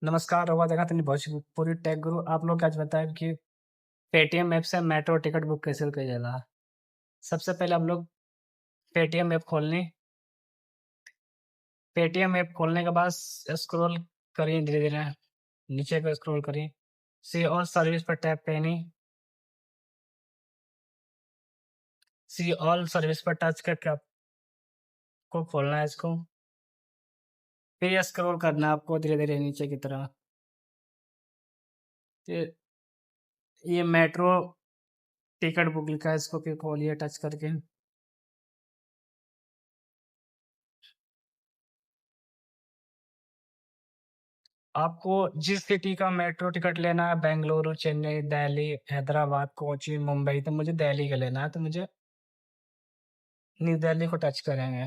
नमस्कार, रउआ देखत तनी भोजपुरी टेक गुरु। आप लोग के आज बताएब कि पेटीएम ऐप से मेट्रो टिकट बुक कइसे कइल जाला। सबसे पहले आप लोग पेटीएम ऐप खोल ली। पेटीएम ऐप खोलने के बाद स्क्रॉल करिए धीरे-धीरे, नीचे को स्क्रॉल करिए। सी ऑल सर्विस पर टैप कइनी। सी ऑल सर्विस पर टच करके आपको खोलना है इसको। फिर ये स्क्रॉल करना है आपको धीरे-धीरे नीचे की तरफ। फिर ये मेट्रो टिकट बुक लिखा है, इसको फिर खोलिए टच करके। आपको जिस सिटी का मेट्रो टिकट लेना है, बेंगलुरु, चेन्नई, दिल्ली, हैदराबाद, कोची, मुंबई, तो मुझे दिल्ली का लेना है, तो मुझे न्यू दिल्ली को टच करेंगे।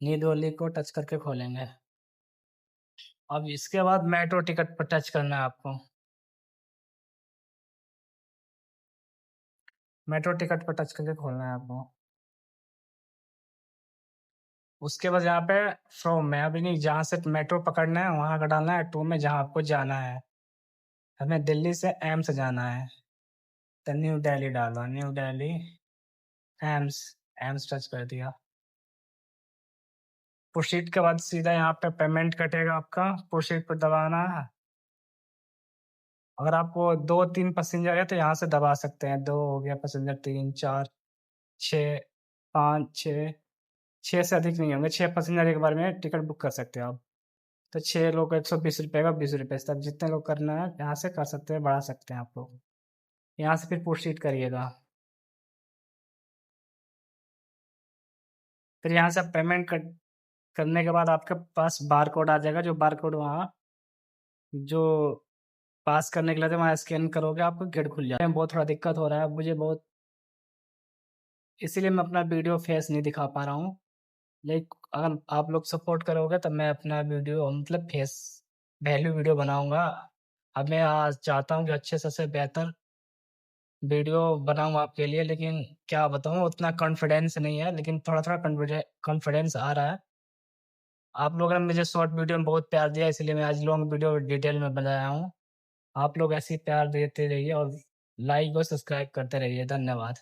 न्यू दिल्ली को टच करके खोलेंगे। अब इसके बाद मेट्रो टिकट पर टच करना है आपको। मेट्रो टिकट पर टच करके खोलना है आपको। उसके बाद यहाँ पे फ्रॉम में अभी नहीं, जहाँ से मेट्रो पकड़ना है वहाँ का डालना है, टू में जहाँ आपको जाना है। हमें दिल्ली से एम्स जाना है, तो न्यू दिल्ली डालो, new Delhi AIIMS. AIIMS touch कर दिया। प्रोसीड के बाद सीधा यहाँ पे पेमेंट कटेगा आपका, प्रोसीड पर दबाना है। अगर आपको 2-3 पैसेंजर है तो यहाँ से दबा सकते हैं। 2 हो गया पैसेंजर, 3, 4, 6, 5, 6 से अधिक नहीं होंगे। 6 पैसेंजर एक बार में टिकट बुक कर सकते हो आप। तो 6 लोग को 120 रुपये का 20 रुपये से, तब जितने लोग करना है यहाँ से कर सकते हैं, बढ़ा सकते हैं आप लोग। यहाँ से फिर प्रोसीड करिएगा। फिर यहाँ से आप पेमेंट करने के बाद आपके पास बार कोड आ जाएगा, जो बार कोड वहाँ जो पास करने के लिए वहाँ स्कैन करोगे, आपको गेट खुल जाएगा। बहुत थोड़ा दिक्कत हो रहा है मुझे बहुत, इसीलिए मैं अपना वीडियो फेस नहीं दिखा पा रहा हूँ। लेकिन अगर आप लोग सपोर्ट करोगे तो मैं अपना वीडियो मतलब फेस वैल्यू वीडियो बनाऊँगा। अब मैं आज चाहता हूँ कि अच्छे से बेहतर वीडियो बनाऊँ आपके लिए, लेकिन क्या बताऊँ उतना कॉन्फिडेंस नहीं है, लेकिन थोड़ा-थोड़ा कॉन्फिडेंस आ रहा है। आप लोगों ने मुझे शॉर्ट वीडियो में बहुत प्यार दिया, इसलिए मैं आज लॉन्ग वीडियो डिटेल में बनाया हूँ। आप लोग ऐसे ही प्यार देते रहिए और लाइक और सब्सक्राइब करते रहिए। धन्यवाद।